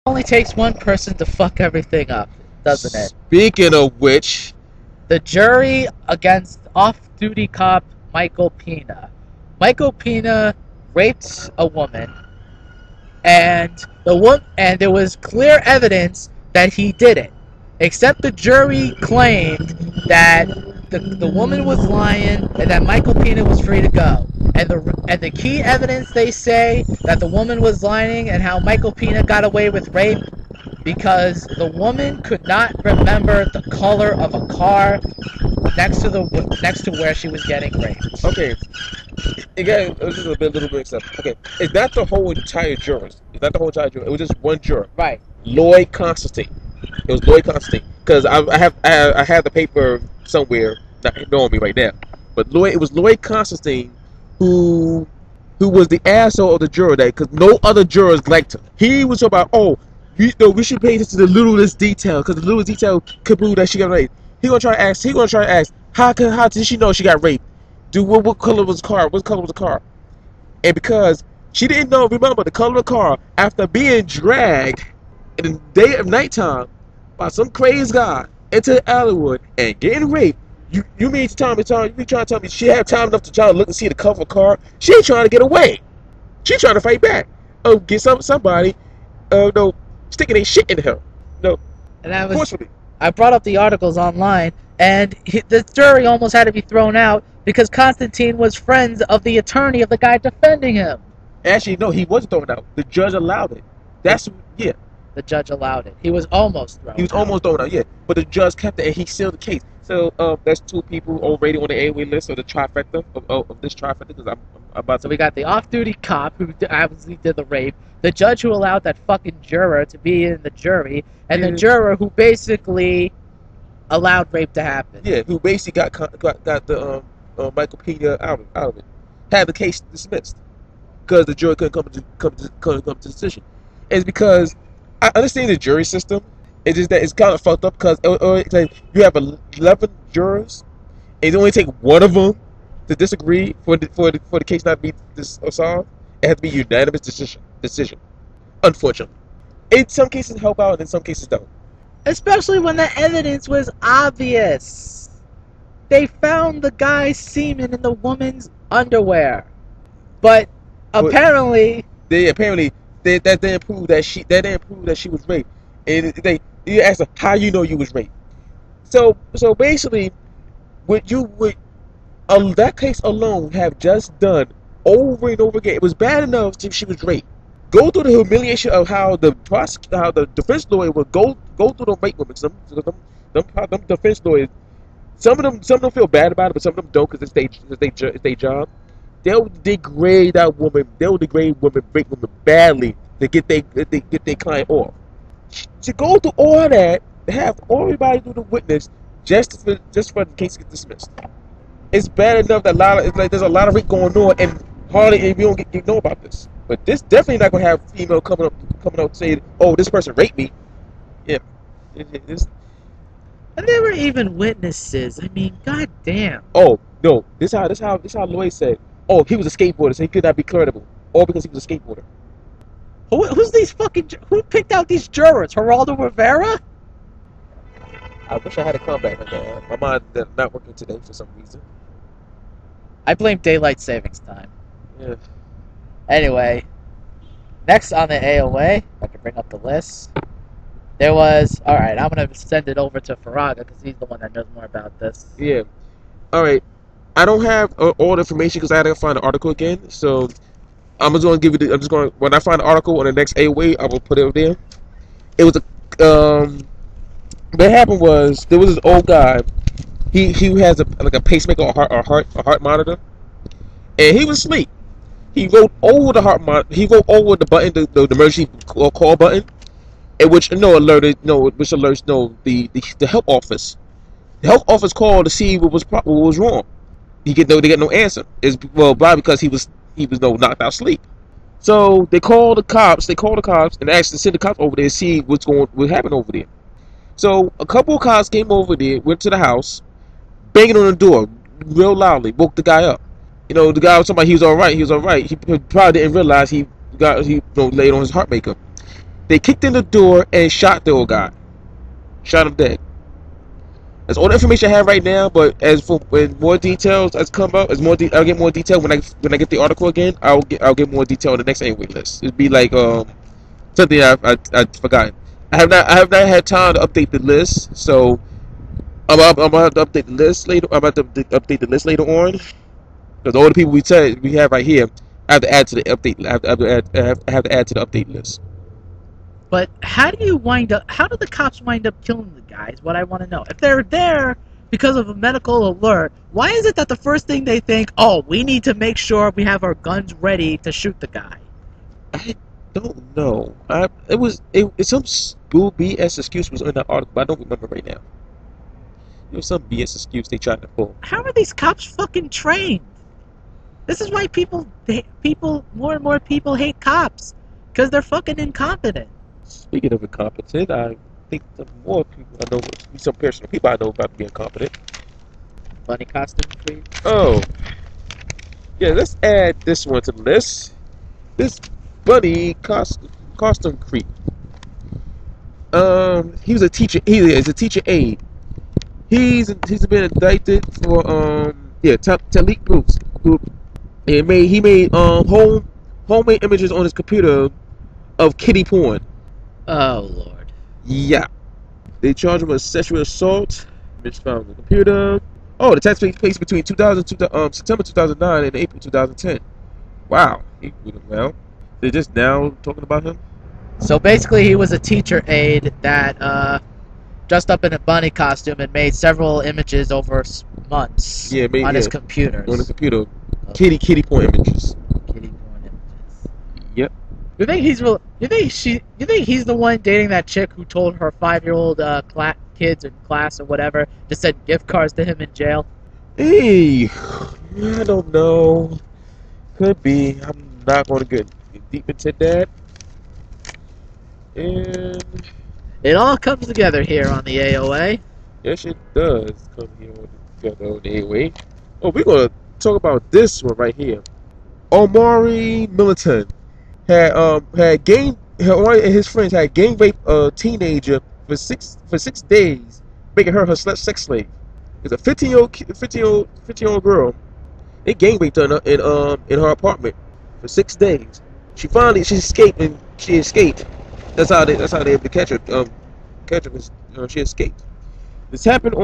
Only takes one person to fuck everything up, doesn't it? Speaking of which, The jury against off-duty cop Michael Pena. Michael Pena raped a woman, and there was clear evidence that he did it. Except the jury claimed that the woman was lying and that Michael Pena was free to go. And the key evidence, they say that the woman was lying and how Michael Pena got away with rape because the woman could not remember the color of a car next to where she was getting raped. okay, again, this is a little bit acceptable. Okay, it's not the whole entire jurors. It's not the whole entire juror. It was just one juror. Right. Lloyd Constantine. It was Lloyd Constantine. Because I have the paper somewhere, not knowing me right now. But it was Lloyd Constantine who was the asshole of the juror that, because no other jurors liked him. He was about, we should pay attention to the littlest detail, because the littlest detail could prove that she got raped. He gonna try to ask, how did she know she got raped? What color was the car? What color was the car? And because she didn't remember the color of the car after being dragged in the day of nighttime by some crazy guy into the Hollywood and getting raped, you mean to tell me, you trying to tell me she had time enough to try to look and see the color of the car? She ain't trying to get away. She trying to fight back. Oh, get somebody, no, sticking a shit in her. No, and I brought up the articles online, and the jury almost had to be thrown out because Constantine was friends of the attorney of the guy defending him. Actually, no, he wasn't thrown out. The judge allowed it. Yeah. The judge allowed it. He was almost thrown out. He was almost thrown out, yeah. But the judge kept it, and he sealed the case. So there's 2 people already on the AOA list of the trifecta of this trifecta. Because I'm about to. So we got the off-duty cop who obviously did the rape, the judge who allowed that fucking juror to be in the jury, and the juror who basically allowed rape to happen. Yeah, who basically got the Michael Pena out of it, had the case dismissed because the jury couldn't come to the decision. It's because I understand the jury system. It's just that it's kind of fucked up because you have 11 jurors, and you only take one of them to disagree for the case not to be solved. It has to be a unanimous decision. Unfortunately, in some cases help out, and in some cases don't. Especially when the evidence was obvious. They found the guy's semen in the woman's underwear, but apparently that didn't prove that she was raped. And you asked her, how you know you was raped. So basically, that case alone have just done over and over again. It was bad enough if she was raped. Go through the humiliation of how the defense lawyer would go through the rape women. Some defense lawyers, some of them feel bad about it, but some of them don't because it's their job. They'll degrade that woman. They'll degrade women, rape women badly to get their client off. To go through all that, to have everybody do the witness just for the case to get dismissed. It's bad enough that there's a lot of rape going on, and hardly we don't know about this. But this definitely not gonna have female coming up saying, "Oh, this person raped me." Yeah, it's. And there were even witnesses. I mean, goddamn. Oh no, this how Lloyd said. Oh, he was a skateboarder, so he could not be credible. All because he was a skateboarder. Who picked out these jurors? Geraldo Rivera? I wish I had a comeback like that. My mind not working today for some reason. I blame daylight savings time. Yeah. Anyway, next on the AOA, I can bring up the list. There was, alright, I'm going to send it over to Faraga because he's the one that knows more about this. Yeah. Alright. I don't have all the information because I had to find the article again. So I'm just going to give you when I find the article on the next AOA, I will put it there. It was what happened was there was this old guy. He has a pacemaker or a heart monitor, and he was asleep. He wrote over the heart monitor. He wrote over the button, the emergency call button, which alerts the help office. The help office called to see what was wrong. They get no answer. Probably because he was knocked out sleep. So they called the cops. And asked to send the cops over there to see what happened over there. So a couple of cops came over there, went to the house, banging on the door real loudly, woke the guy up. The guy was talking about he was all right. He probably didn't realize he laid on his heart maker. They kicked in the door and shot the old guy. Shot him dead. That's all the information I have right now. But as for when more details has come out, I'll get more detail when I get the article again. I'll get more detail on the next AOA list. It'd be like something I've forgotten. I have not had time to update the list, so I'm about to update the list later. I'm about to update the list later on because all the people we have right here, I have to add to the update. I have to add to the update list. But how do the cops wind up killing the guys? What I want to know. If they're there because of a medical alert, why is it that the first thing they think, oh, we need to make sure we have our guns ready to shoot the guy? I don't know. It's some bull BS excuse was in that article, but I don't remember right now. It was some BS excuse they tried to pull. How are these cops fucking trained? This is why more and more people hate cops, because they're fucking incompetent. Speaking of incompetent, I think the more people I know, some personal people I know about being incompetent. Bunny costume, please. Oh, yeah. Let's add this one to the list. This bunny costume creep. He was a teacher. He is a teacher aide. He's been indicted for Talik Brooks, who he made homemade images on his computer of kitty porn. Oh Lord. Yeah. They charge him with sexual assault. Image found on the computer. Oh, the test takes place between September 2009 and April 2010. Wow, he went around. They're just now talking about him. So basically, he was a teacher aide that dressed up in a bunny costume and made several images over months on his computers. On the computer, kitty porn images. Kitty porn images. Yep. You think he's the one dating that chick who told her 5-year-old kids in class or whatever to send gift cards to him in jail? Hey, I don't know. Could be. I'm not going to get deep into that. And it all comes together here on the AOA. Yes, it does come here together on the AOA. Oh, we're going to talk about this one right here. Omari Militant one of his friends had gang raped a teenager for six days, making her sex slave. It's a 15-year-old girl. They gang raped her in her apartment for 6 days. She escaped and she escaped. That's how they able to catch her. She escaped. This happened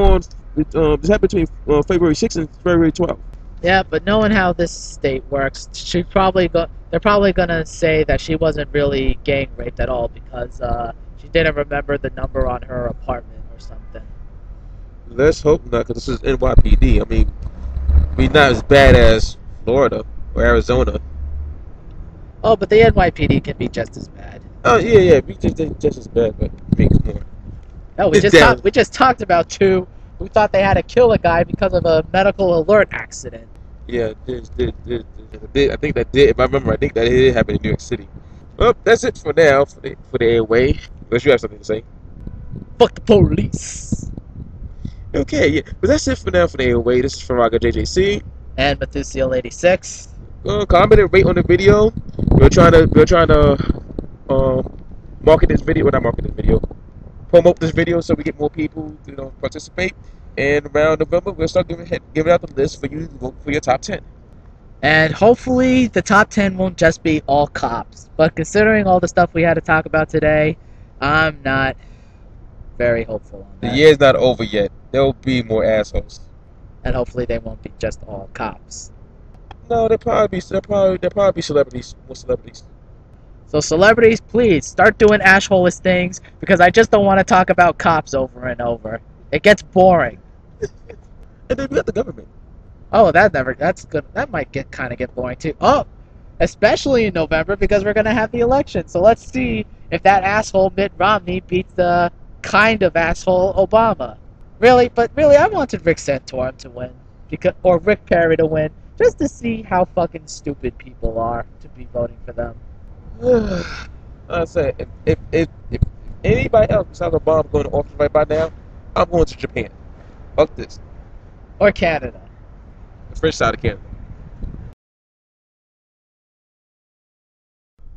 between February 6th and February 12th. Yeah, but knowing how this state works, they're probably gonna say that she wasn't really gang raped at all because she didn't remember the number on her apartment or something. Let's hope not, because this is NYPD. I mean, we're not as bad as Florida or Arizona. Oh, but the NYPD can be just as bad. Oh yeah, we just as bad, but come on. No, we just talked about two who thought they had to kill a guy because of a medical alert accident. Yeah, I think that did. If I remember, I think that it did happen in New York City. Well, that's it for now for the AOA. Unless you have something to say. Fuck the police. Okay, yeah, but that's it for now for the AOA. This is Faraga JJC and Methuselah 86. Comment and rate on the video. We're trying to market this video. Well, not market this video. Promote this video so we get more people to participate. And around November, we'll start giving out the list for you to vote for your top 10. And hopefully the top 10 won't just be all cops. But considering all the stuff we had to talk about today, I'm not very hopeful on that. The year's not over yet. There will be more assholes. And hopefully they won't be just all cops. No, there'll probably be celebrities. More celebrities. So celebrities, please start doing ashholeless things because I just don't want to talk about cops over and over. It gets boring. And then we got the government. Oh, that's good. That might get boring too. Oh, especially in November because we're gonna have the election. So let's see if that asshole Mitt Romney beats the kind of asshole Obama. Really, I wanted Rick Santorum to win or Rick Perry to win just to see how fucking stupid people are to be voting for them. I say if anybody else besides Obama going to office right by now, I'm going to Japan. Fuck this. Or Canada. The French side of Canada.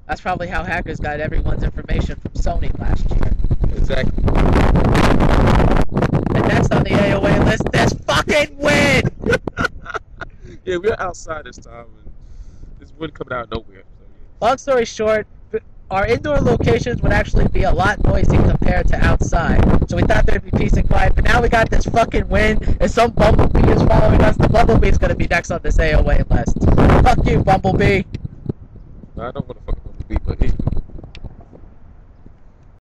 That's probably how hackers got everyone's information from Sony last year. Exactly. And next on the AOA list, this fucking win! Yeah, we're outside this time, and this wind coming out of nowhere. So, yeah. Long story short, our indoor locations would actually be a lot noisy compared to outside. So we thought there'd be peace and quiet, but now we got this fucking wind, and some bumblebee is following us. The bumblebee's gonna be next on this AOA list. Fuck you, bumblebee. I don't want to fucking bumblebee, but